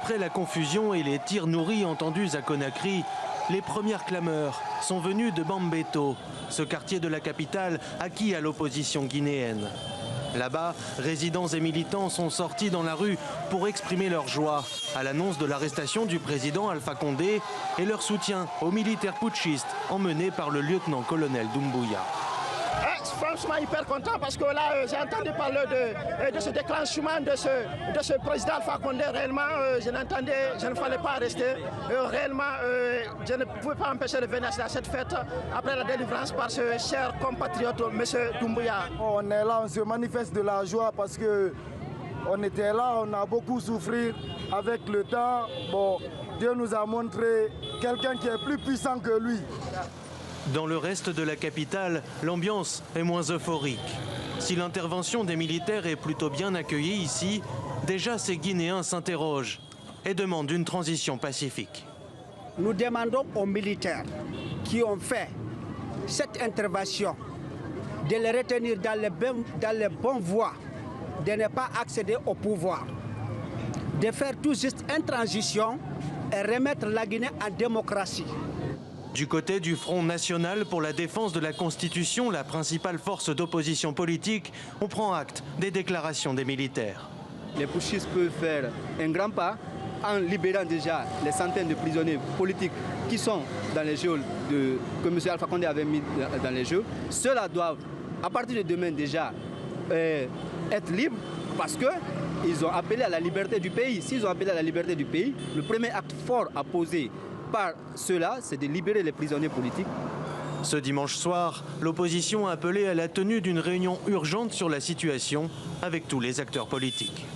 Après la confusion et les tirs nourris entendus à Conakry, les premières clameurs sont venues de Bambeto, ce quartier de la capitale acquis à l'opposition guinéenne. Là-bas, résidents et militants sont sortis dans la rue pour exprimer leur joie à l'annonce de l'arrestation du président Alpha Condé et leur soutien aux militaires putschistes emmenés par le lieutenant-colonel Doumbouya. Franchement hyper content parce que là j'ai entendu parler de ce déclenchement de ce président Alpha Condé. Réellement je ne fallait pas rester. Réellement je ne pouvais pas empêcher de venir à cette fête après la délivrance par ce cher compatriote M. Doumbouya. On est là, on se manifeste de la joie parce que on était là, on a beaucoup souffert avec le temps. Bon, Dieu nous a montré quelqu'un qui est plus puissant que lui. Dans le reste de la capitale, l'ambiance est moins euphorique. Si l'intervention des militaires est plutôt bien accueillie ici, déjà ces Guinéens s'interrogent et demandent une transition pacifique. Nous demandons aux militaires qui ont fait cette intervention de les retenir dans les bonnes voies, de ne pas accéder au pouvoir, de faire tout juste une transition et remettre la Guinée en démocratie. Du côté du Front national pour la défense de la Constitution, la principale force d'opposition politique, on prend acte des déclarations des militaires. Les putschistes peuvent faire un grand pas en libérant déjà les centaines de prisonniers politiques qui sont dans les geôles que M. Alpha Condé avait mis dans les geôles. Ceux-là doivent, à partir de demain déjà, être libres parce qu'ils ont appelé à la liberté du pays. S'ils ont appelé à la liberté du pays, le premier acte fort à poser par cela, c'est de libérer les prisonniers politiques. Ce dimanche soir, l'opposition a appelé à la tenue d'une réunion urgente sur la situation avec tous les acteurs politiques.